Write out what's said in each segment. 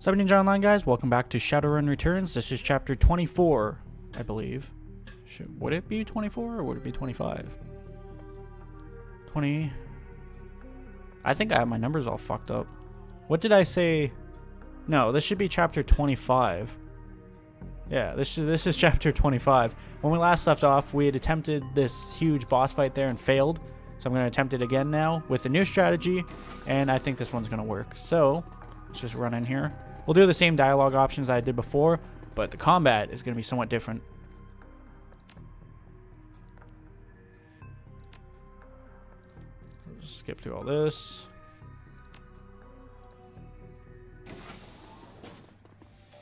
What's up, Ninja Online guys? Welcome back to Shadowrun Returns. This is chapter 24, I believe. Would it be 24 or would it be 25? 20. I think I have my numbers all fucked up. What did I say? No, this should be chapter 25. Yeah, this is chapter 25. When we last left off, we had attempted this huge boss fight there and failed. So I'm going to attempt it again now with a new strategy, and I think this one's going to work. So let's just run in here. We'll do the same dialogue options I did before, but the combat is going to be somewhat different. Just skip through all this.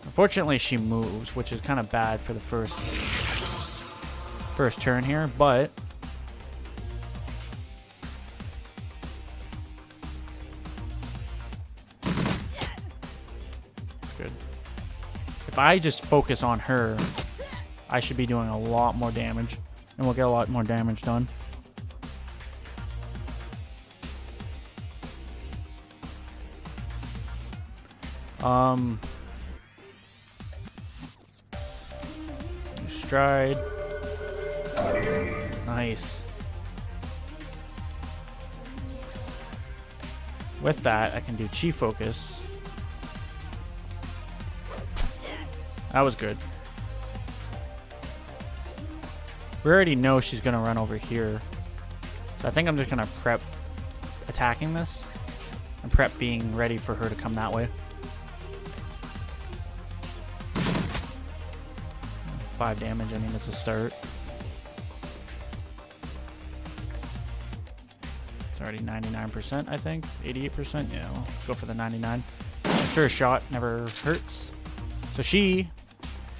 Unfortunately, she moves, which is kind of bad for the first turn here, but good. If I just focus on her, I should be doing a lot more damage, and we'll get a lot more damage done. Stride. Nice. With that, I can do chi focus. That was good. We already know she's going to run over here. So I think I'm just going to prep attacking this. And prep being ready for her to come that way. 5 damage, I mean, it's a start. It's already 99%, I think. 88%, yeah, let's go for the 99. Sure, a shot never hurts. So she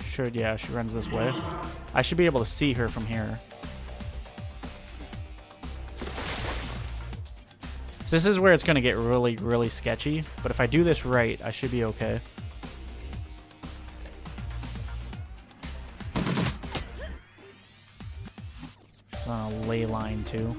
should, yeah, she runs this way. I should be able to see her from here. So this is where it's going to get really, really sketchy. But if I do this right, I should be okay. She's on a ley line too.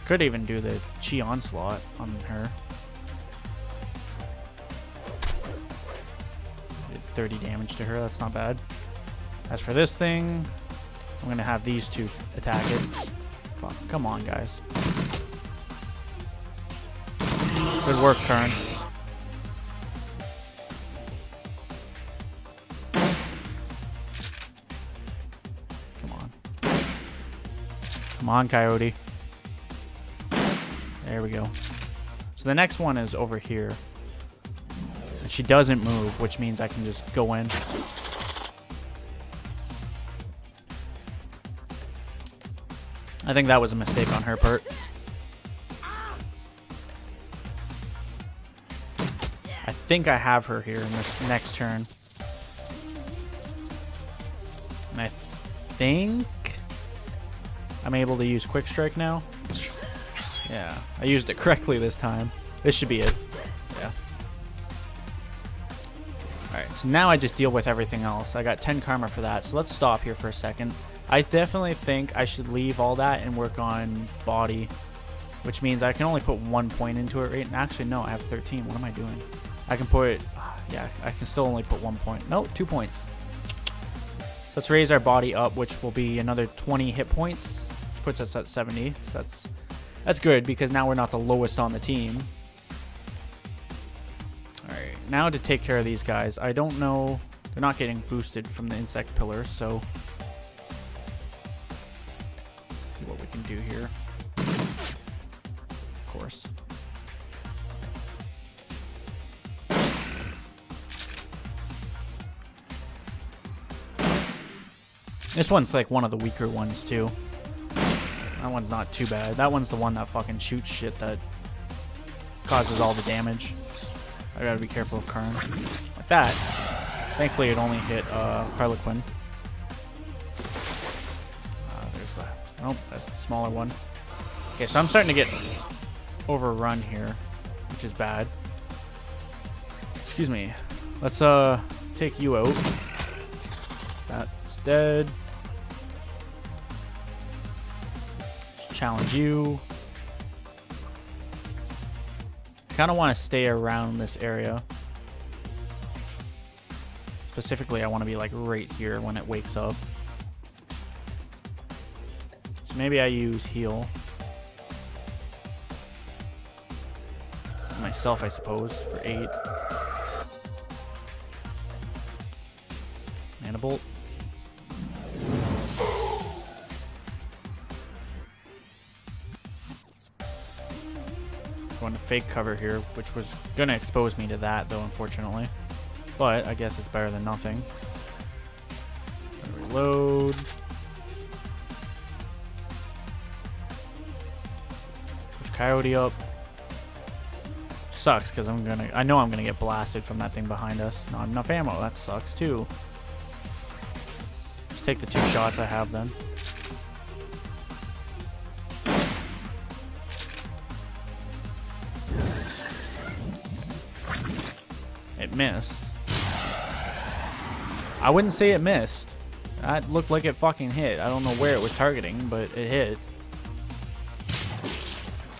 Could even do the chi onslaught on her. Did 30 damage to her, that's not bad. As for this thing, I'm gonna have these two attack it. Fuck, come on guys. Good work, Karn. Come on. Come on, Coyote. There we go. So the next one is over here. And she doesn't move, which means I can just go in. I think that was a mistake on her part. I think I have her here in this next turn. And I think I'm able to use Quick Strike now. Yeah, I used it correctly this time. This should be it. Yeah. Alright, so now I just deal with everything else. I got 10 karma for that, so let's stop here for a second. I definitely think I should leave all that and work on body, which means I can only put 1 point into it right. Actually, no, I have 13. What am I doing? I can put, yeah, I can still only put 1 point. No, 2 points. So let's raise our body up, which will be another 20 hit points, which puts us at 70. So that's good because now we're not the lowest on the team. Alright, now to take care of these guys. I don't know, they're not getting boosted from the insect pillar, so let's see what we can do here. Of course. This one's like one of the weaker ones too. That one's not too bad. That one's the one that fucking shoots shit that causes all the damage. I gotta be careful of Karn. Like that. Thankfully it only hit Harlequin. There's that. Nope, that's the smaller one. Okay, so I'm starting to get overrun here, which is bad. Excuse me. Let's take you out. That's dead. challenge you. I kind of want to stay around this area. Specifically, I want to be like right here when it wakes up. So maybe I use heal. Myself, I suppose, for 8. Mana bolt. Going to fake cover here, which was going to expose me to that, though, unfortunately. But I guess it's better than nothing. Reload. Push Coyote up. Sucks because I know I'm gonna get blasted from that thing behind us. Not enough ammo. That sucks too. Just take the 2 shots I have then. It missed. I wouldn't say it missed. That looked like it fucking hit. I don't know where it was targeting, but it hit.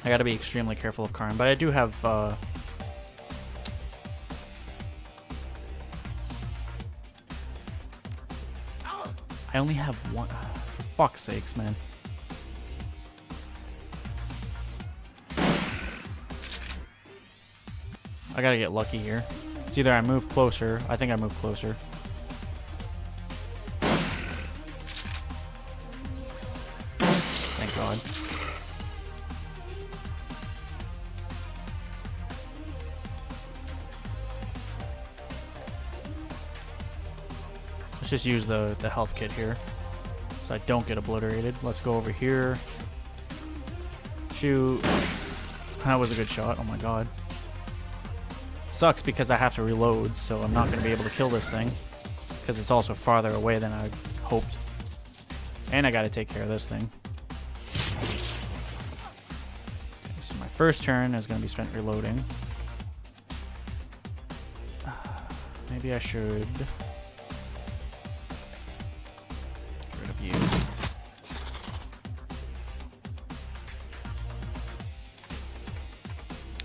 I gotta be extremely careful of Karn, but I do have I only have 1. For fuck's sakes, man. I gotta get lucky here. It's either I move closer. I think I move closer. Thank God. Let's just use the health kit here so I don't get obliterated. Let's go over here. Shoot. That was a good shot. Oh my God. Sucks because I have to reload, so I'm not going to be able to kill this thing because it's also farther away than I hoped. And I got to take care of this thing. Okay, so my first turn is going to be spent reloading. Maybe I should get rid of you.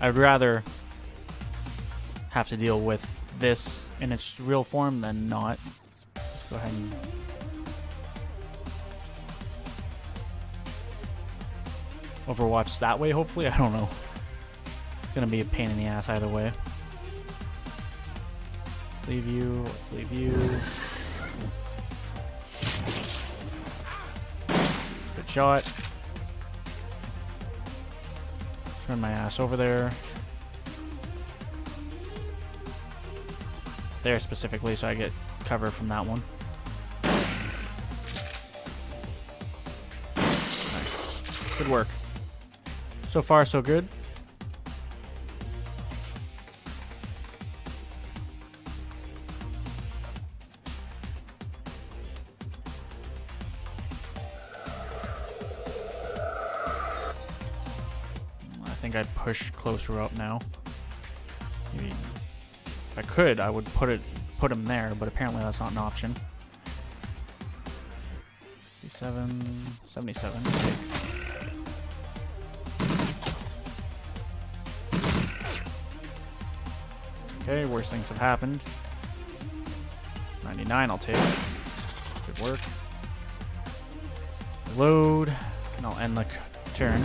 I'd rather have to deal with this in its real form than not. Let's go ahead and Overwatch that way, hopefully. I don't know. It's gonna be a pain in the ass either way. Let's leave you. Let's leave you. Good shot. Turn my ass over there. There specifically, so I get cover from that one. Nice. Good work. So far, so good. I think I'd push closer up now. Maybe if I could, I would put him there, but apparently that's not an option. 67, 77. Okay, worst things have happened. 99 I'll take. Good work. Load, and I'll end the turn.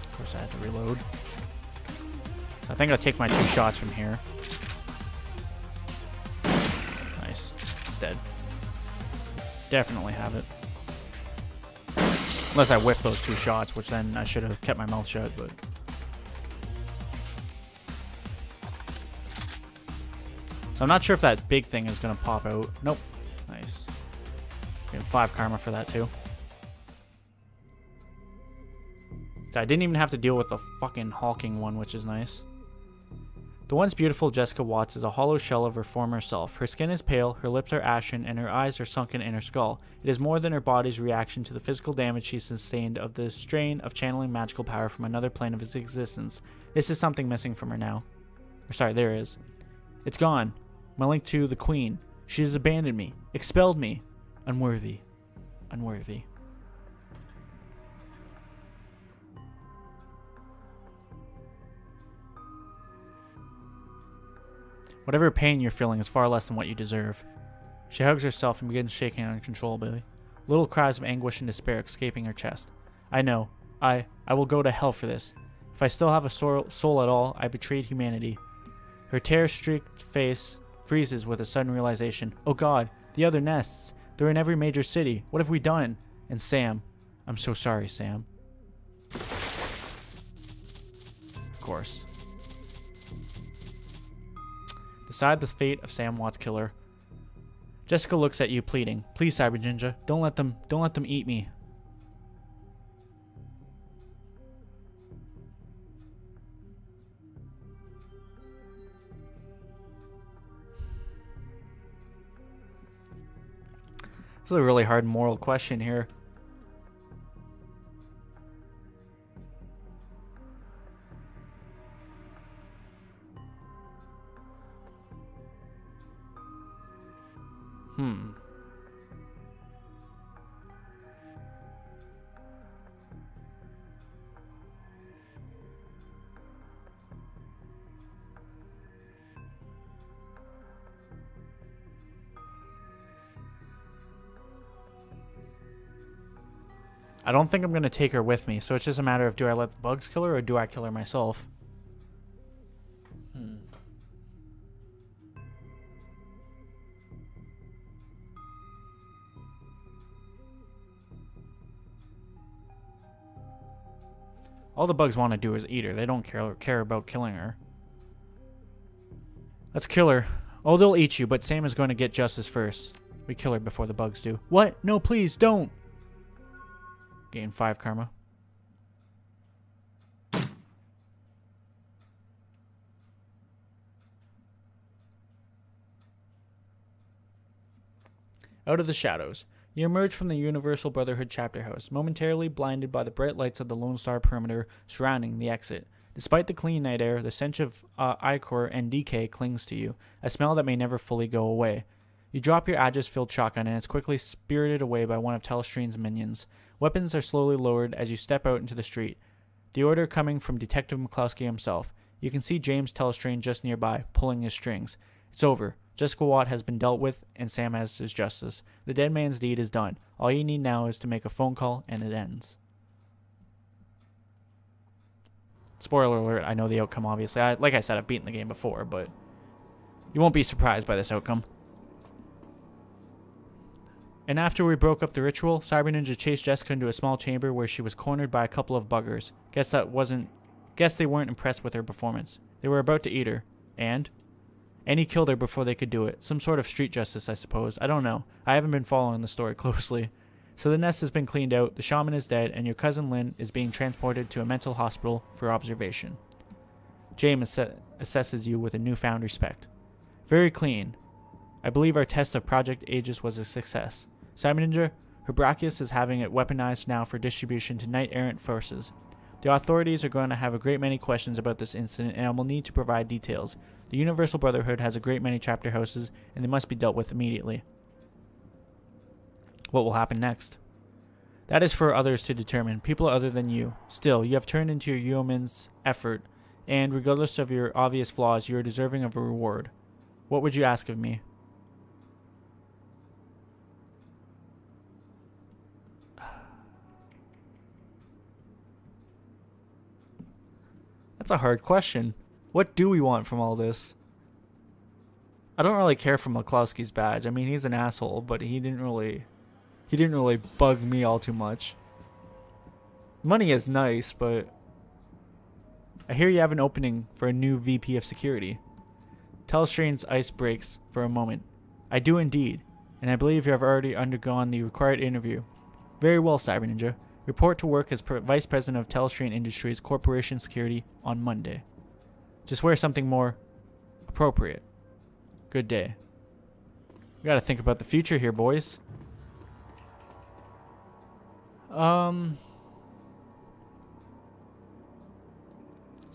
Of course I had to reload. I think I'll take my 2 shots from here. Nice. It's dead. Definitely have it. Unless I whiff those 2 shots, which then I should have kept my mouth shut, but... So I'm not sure if that big thing is going to pop out. Nope. Nice. Getting 5 karma for that, too. So I didn't even have to deal with the fucking hulking one, which is nice. The once beautiful Jessica Watts is a hollow shell of her former self. Her skin is pale, her lips are ashen, and her eyes are sunken in her skull. It is more than her body's reaction to the physical damage she sustained of the strain of channeling magical power from another plane of his existence. This is something missing from her now. Or sorry, there is. It's gone. My link to the Queen. She has abandoned me, expelled me. Unworthy. Unworthy. Whatever pain you're feeling is far less than what you deserve. She hugs herself and begins shaking uncontrollably, little cries of anguish and despair escaping her chest. I know. I will go to hell for this. If I still have a soul at all, I betrayed humanity. Her tear-streaked face freezes with a sudden realization. Oh God, the other nests. They're in every major city. What have we done? And Sam. I'm so sorry, Sam. Of course. Decide the fate of Sam Watt's killer. Jessica looks at you, pleading. Please, Cyber Ninja, don't let them eat me. This is a really hard moral question here. I don't think I'm going to take her with me, so it's just a matter of do I let the bugs kill her or do I kill her myself? All the bugs want to do is eat her. They don't care about killing her. Let's kill her. Oh, they'll eat you, but Sam is going to get justice first. We kill her before the bugs do. What? No, please, don't! Gain 5 karma. Out of the shadows. You emerge from the Universal Brotherhood chapter house, momentarily blinded by the bright lights of the Lone Star perimeter surrounding the exit. Despite the clean night air, the stench of ichor and decay clings to you, a smell that may never fully go away. You drop your Aegis-filled shotgun and it's quickly spirited away by one of Telestrain's minions. Weapons are slowly lowered as you step out into the street. The order coming from Detective McCluskey himself. You can see James Telestrain just nearby, pulling his strings. It's over. Jessica Watt has been dealt with, and Sam has his justice. The dead man's deed is done. All you need now is to make a phone call, and it ends. Spoiler alert, I know the outcome, obviously. Like I said, I've beaten the game before, but you won't be surprised by this outcome. And after we broke up the ritual, Cyber Ninja chased Jessica into a small chamber where she was cornered by a couple of buggers. Guess they weren't impressed with her performance. They were about to eat her. And he killed her before they could do it. Some sort of street justice, I suppose. I don't know. I haven't been following the story closely. So the nest has been cleaned out, the shaman is dead, and your cousin Lynn is being transported to a mental hospital for observation. James assesses you with a newfound respect. Very clean. I believe our test of Project Aegis was a success. Cyber Ninja, Herbrachius is having it weaponized now for distribution to knight-errant forces. The authorities are going to have a great many questions about this incident, and I will need to provide details. The Universal Brotherhood has a great many chapter houses, and they must be dealt with immediately. What will happen next? That is for others to determine, people other than you. Still, you have turned into your yeoman's effort, and regardless of your obvious flaws, you are deserving of a reward. What would you ask of me? That's a hard question. What do we want from all this? I don't really care for McCluskey's badge. I mean, he's an asshole, but he didn't really bug me all too much. Money is nice, but I hear you have an opening for a new VP of security. Telestrain's ice breaks for a moment. I do indeed, and I believe you have already undergone the required interview. Very well, Cyber Ninja. Report to work as Vice President of Telestrain Industries Corporation Security on Monday. Just wear something more appropriate. Good day. We gotta think about the future here, boys. Let's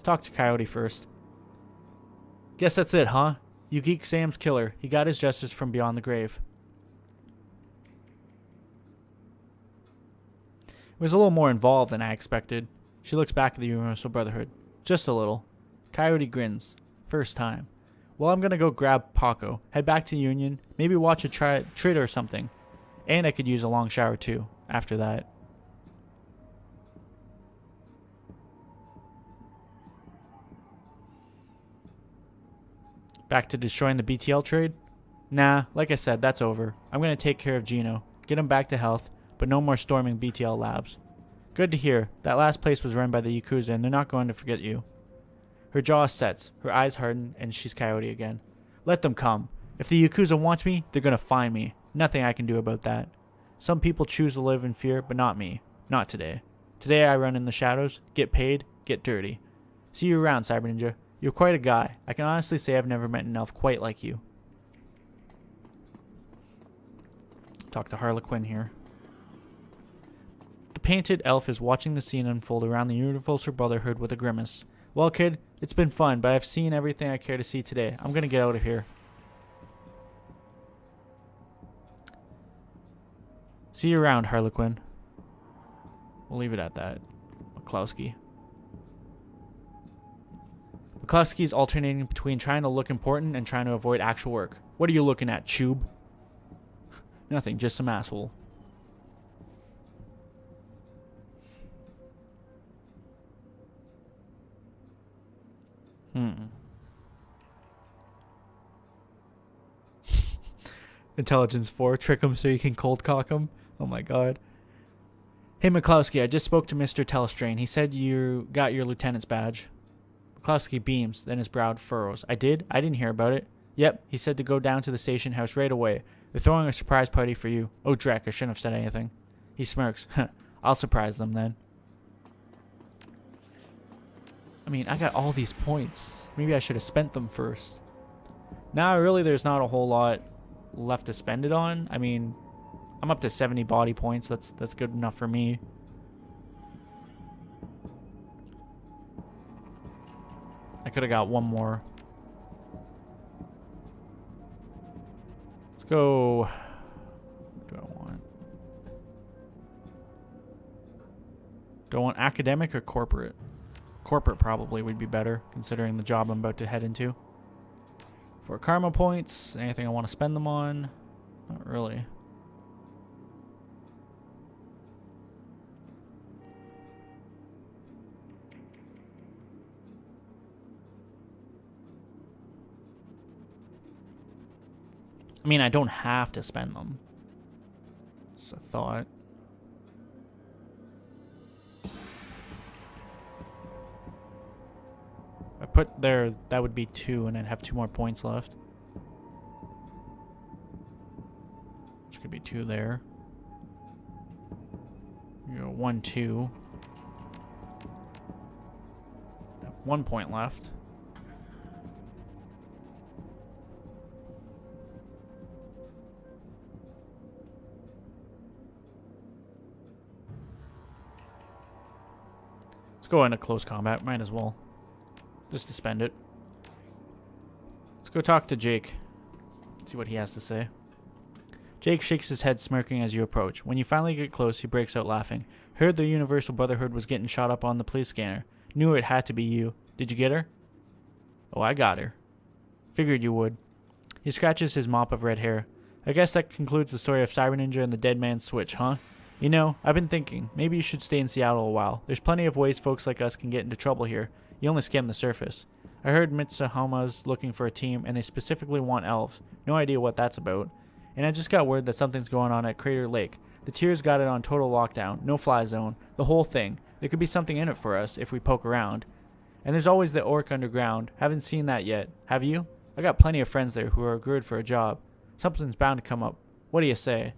talk to Coyote first. Guess that's it, huh? You geek Sam's killer. He got his justice from beyond the grave. It was a little more involved than I expected. She looks back at the Universal Brotherhood. Just a little. Coyote grins. First time. Well, I'm gonna go grab Paco, head back to Union, maybe watch a trader or something. And I could use a long shower too, after that. Back to destroying the BTL trade? Nah, like I said, that's over. I'm gonna take care of Gino, get him back to health, but no more storming BTL labs. Good to hear. That last place was run by the Yakuza and they're not going to forget you. Her jaw sets, her eyes harden, and she's Coyote again. Let them come. If the Yakuza wants me, they're gonna find me. Nothing I can do about that. Some people choose to live in fear, but not me. Not today. Today I run in the shadows, get paid, get dirty. See you around, Cyber Ninja. You're quite a guy. I can honestly say I've never met an elf quite like you. Talk to Harlequin here. The painted elf is watching the scene unfold around the Universal Brotherhood with a grimace. Well, kid, it's been fun, but I've seen everything I care to see today. I'm gonna get out of here. See you around, Harlequin. We'll leave it at that. McCloskey. McCloskey's alternating between trying to look important and trying to avoid actual work. What are you looking at, Chube? Nothing, just some asshole. Intelligence 4, trick him so you can cold cock him. Oh my god. Hey McCloskey, I just spoke to Mr. Telestrain. He said you got your lieutenant's badge. McCloskey beams, then his brow furrows. I did? I didn't hear about it. Yep, he said to go down to the station house right away. They're throwing a surprise party for you. Oh, Drek, I shouldn't have said anything. He smirks. I'll surprise them then. I mean, I got all these points. Maybe I should have spent them first. Now, really, there's not a whole lot left to spend it on. I mean, I'm up to 70 body points. That's good enough for me. I could have got one more. Let's go. What do I want? Do I want academic or corporate? Corporate probably would be better, considering the job I'm about to head into. For karma points, anything I want to spend them on? Not really. I mean, I don't have to spend them. Just a thought. I put there, that would be 2, and I'd have 2 more points left. Which could be 2 there. You go 1, 2. 1 point left. Let's go into close combat. Might as well. Just to spend it. Let's go talk to Jake. See what he has to say. Jake shakes his head, smirking as you approach. When you finally get close, he breaks out laughing. Heard the Universal Brotherhood was getting shot up on the police scanner. Knew it had to be you. Did you get her? Oh, I got her. Figured you would. He scratches his mop of red hair. I guess that concludes the story of Cyber Ninja and the Dead Man's Switch, huh? You know, I've been thinking, maybe you should stay in Seattle a while. There's plenty of ways folks like us can get into trouble here. You only skim the surface. I heard Mitsuhama's looking for a team, and they specifically want elves. No idea what that's about. And I just got word that something's going on at Crater Lake. The Tiers got it on total lockdown, no fly zone, the whole thing. There could be something in it for us if we poke around. And there's always the Orc underground. Haven't seen that yet. Have you? I got plenty of friends there who are good for a job. Something's bound to come up. What do you say?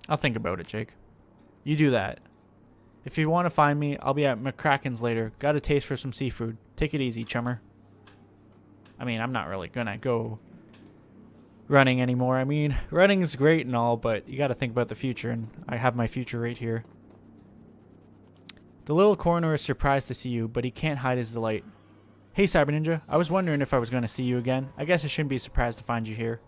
I'll think about it, Jake. You do that. If you want to find me, I'll be at McCracken's later. Got a taste for some seafood. Take it easy, chummer. I mean, I'm not really gonna go running anymore. I mean, running is great and all, but you gotta think about the future, and I have my future right here. The little coroner is surprised to see you, but he can't hide his delight. Hey, Cyber Ninja. I was wondering if I was going to see you again. I guess I shouldn't be surprised to find you here.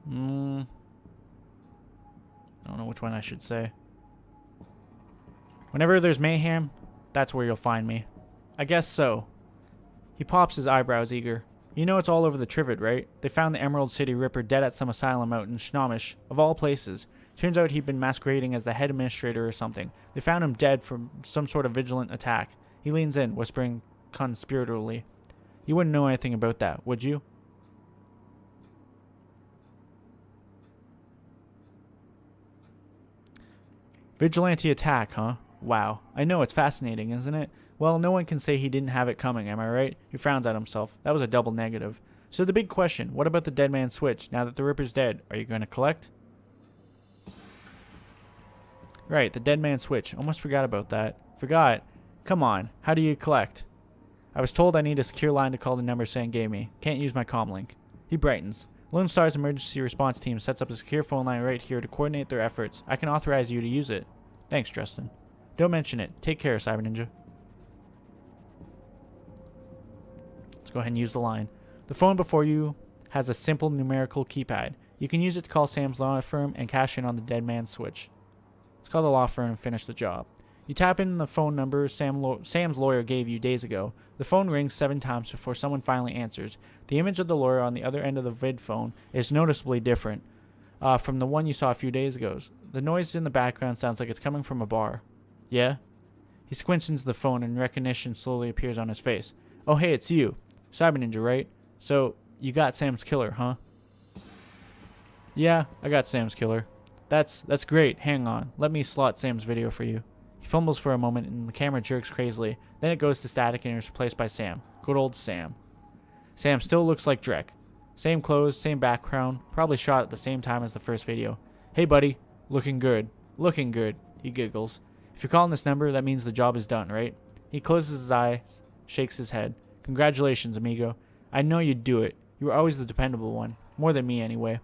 I don't know which one I should say. Whenever there's mayhem, that's where you'll find me. I guess so. He pops his eyebrows eager. You know it's all over the Trivet, right? They found the Emerald City Ripper dead at some asylum out in Snohomish, of all places. Turns out he'd been masquerading as the head administrator or something. They found him dead from some sort of vigilant attack. He leans in, whispering conspiratorially. You wouldn't know anything about that, would you? Vigilante attack, huh? Wow. I know, it's fascinating, isn't it? Well, no one can say he didn't have it coming, am I right? He frowns at himself. That was a double negative. So the big question, what about the Dead Man Switch? Now that the Ripper's dead, are you going to collect? Right, the Dead Man Switch. Almost forgot about that. Forgot? Come on, how do you collect? I was told I need a secure line to call the number Sam gave me. Can't use my comlink. He brightens. Lone Star's emergency response team sets up a secure phone line right here to coordinate their efforts. I can authorize you to use it. Thanks, Justin. Don't mention it. Take care, Cyber Ninja. Let's go ahead and use the line. The phone before you has a simple numerical keypad. You can use it to call Sam's law firm and cash in on the Dead Man Switch. Let's call the law firm and finish the job. You tap in the phone number Sam's lawyer gave you days ago. The phone rings 7 times before someone finally answers. The image of the lawyer on the other end of the vid phone is noticeably different from the one you saw a few days ago. The noise in the background sounds like it's coming from a bar. Yeah? He squints into the phone and recognition slowly appears on his face. Oh, hey, it's you. Cyber Ninja, right? So, you got Sam's killer, huh? Yeah, I got Sam's killer. That's great. Hang on. Let me slot Sam's video for you. He fumbles for a moment and the camera jerks crazily. Then it goes to static and is replaced by Sam. Good old Sam. Sam still looks like Drek. Same clothes, same background, probably shot at the same time as the first video. Hey buddy, looking good. Looking good, he giggles. If you're calling this number, that means the job is done, right? He closes his eyes, shakes his head. Congratulations, amigo. I know you'd do it. You were always the dependable one. More than me, anyway.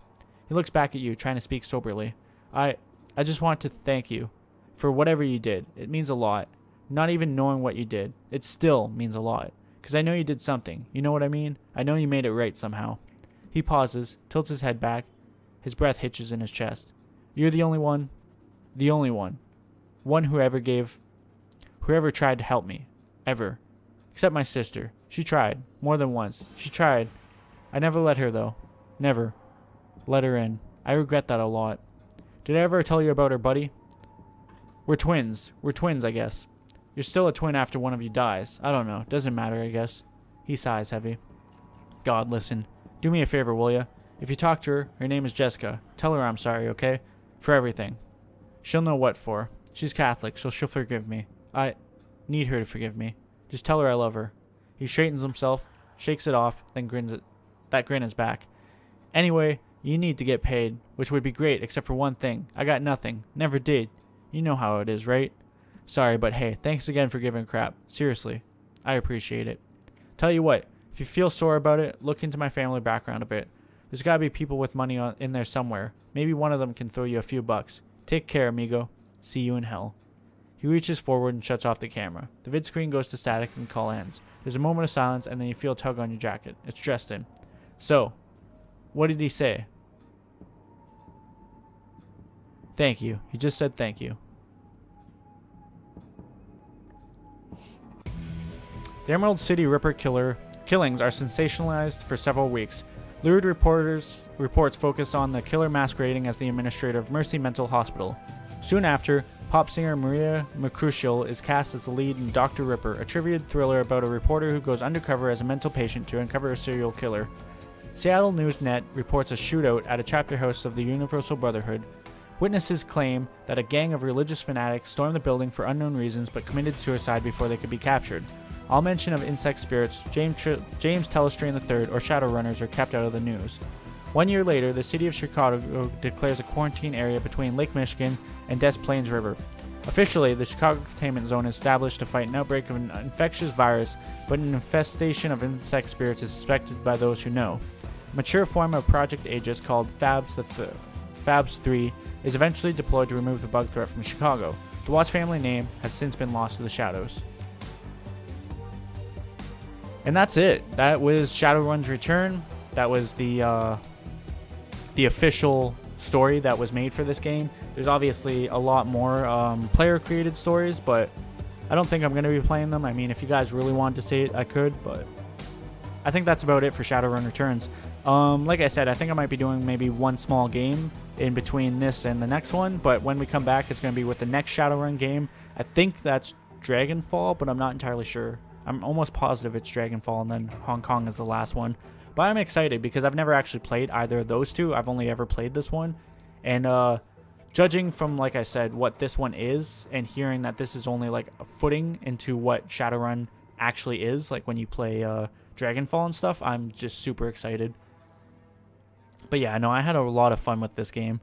He looks back at you, trying to speak soberly. I just want to thank you for whatever you did. It means a lot. Not even knowing what you did. It still means a lot. Because I know you did something. You know what I mean? I know you made it right somehow. He pauses, tilts his head back. His breath hitches in his chest. You're the only one. The only one. One whoever tried to help me. Ever. Except my sister. She tried. More than once. She tried. I never let her, though. Never. Let her in. I regret that a lot. Did I ever tell you about her, buddy? We're twins. We're twins, I guess. You're still a twin after one of you dies. I don't know. Doesn't matter, I guess. He sighs heavy. God, listen. Do me a favor, will ya? If you talk to her name is Jessica. Tell her I'm sorry, okay? For everything. She'll know what for. She's Catholic, so she'll forgive me. I need her to forgive me. Just tell her I love her. He straightens himself, shakes it off, then grins it. That grin is back. Anyway, you need to get paid, which would be great except for one thing. I got nothing. Never did. You know how it is, right? Sorry, but hey, thanks again for giving crap. Seriously. I appreciate it. Tell you what, if you feel sore about it, look into my family background a bit. There's gotta be people with money in there somewhere. Maybe one of them can throw you a few bucks. Take care, amigo. See you in hell. He reaches forward and shuts off the camera. The vid screen goes to static and the call ends. There's a moment of silence and then you feel a tug on your jacket. It's Justin. So, what did he say? Thank you. He just said thank you. The Emerald City Ripper killings are sensationalized for several weeks. Lurid reports focus on the killer masquerading as the administrator of Mercy Mental Hospital. Soon after, pop singer Maria Mercutial is cast as the lead in Dr. Ripper, a trivia thriller about a reporter who goes undercover as a mental patient to uncover a serial killer. Seattle News Net reports a shootout at a chapter house of the Universal Brotherhood. Witnesses claim that a gang of religious fanatics stormed the building for unknown reasons but committed suicide before they could be captured. All mention of insect spirits, James Telestrain III, or Shadowrunners are kept out of the news. 1 year later, the city of Chicago declares a quarantine area between Lake Michigan and Des Plaines River. Officially, the Chicago Containment Zone is established to fight an outbreak of an infectious virus, but an infestation of insect spirits is suspected by those who know. A mature form of Project Aegis called Fabs 3 is eventually deployed to remove the bug threat from Chicago. The Watts family name has since been lost to the shadows. And that's it. That was Shadowrun's return. That was the official story that was made for this game. There's obviously a lot more player-created stories, but I don't think I'm going to be playing them. I mean, if you guys really wanted to see it, I could, but I think that's about it for Shadowrun Returns. Like I said, I think I might be doing maybe one small game in between this and the next one, but when we come back, it's going to be with the next Shadowrun game. I think that's Dragonfall, but I'm not entirely sure. I'm almost positive it's Dragonfall, and then Hong Kong is the last one. But I'm excited because I've never actually played either of those two. I've only ever played this one. And judging from, like I said, what this one is, and hearing that this is only like a footing into what Shadowrun actually is, like when you play Dragonfall and stuff, I'm just super excited. But yeah, no, I had a lot of fun with this game.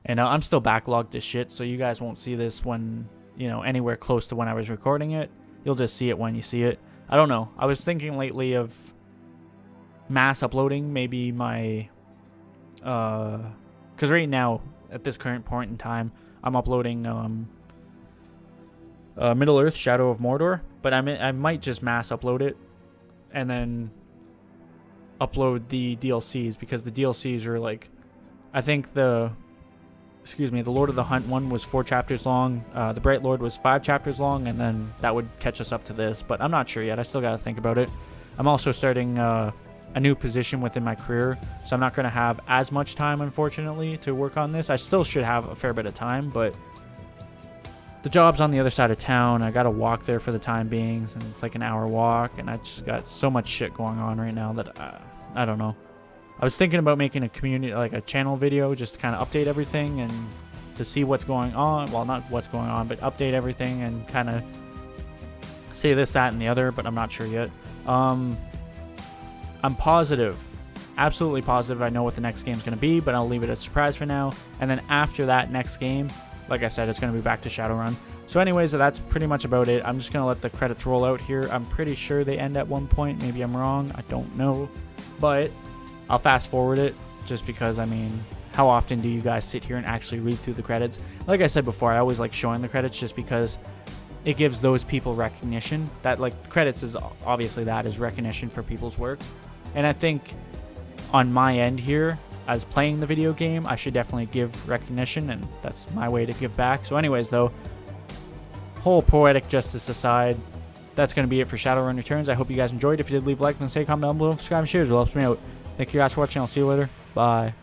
And I'm still backlogged as shit, so you guys won't see this when, you know, anywhere close to when I was recording it. You'll just see it when you see it. I don't know. I was thinking lately of mass uploading maybe my... Because right now, at this current point in time, I'm uploading Middle-earth: Shadow of Mordor. But I might just mass upload it and then upload the DLCs, because the DLCs are like... I think the Lord of the Hunt one was 4 chapters long. The Bright Lord was 5 chapters long, and then that would catch us up to this. But I'm not sure yet. I still got to think about it. I'm also starting a new position within my career, so I'm not going to have as much time, unfortunately, to work on this. I still should have a fair bit of time, but the job's on the other side of town. I got to walk there for the time being, and it's like an hour walk, and I just got so much shit going on right now that I don't know. I was thinking about making a community, like a channel video, just to kind of update everything and to see what's going on. Well, not what's going on, but update everything and kind of say this, that, and the other, but I'm not sure yet. I'm positive, absolutely positive I know what the next game's going to be, but I'll leave it as a surprise for now. And then after that next game, like I said, it's going to be back to Shadowrun. So anyways, that's pretty much about it. I'm just going to let the credits roll out here. I'm pretty sure they end at one point. Maybe I'm wrong. I don't know. But I'll fast forward it just because, I mean, how often do you guys sit here and actually read through the credits? Like I said before, I always like showing the credits just because it gives those people recognition. That, like, credits is obviously that is recognition for people's work. And I think on my end here, as playing the video game, I should definitely give recognition, and that's my way to give back. So anyways, though, whole poetic justice aside, that's going to be it for Shadowrun Returns. I hope you guys enjoyed. If you did, leave a like and say, comment down below, subscribe and share. It helps me out. Thank you guys for watching. I'll see you later. Bye.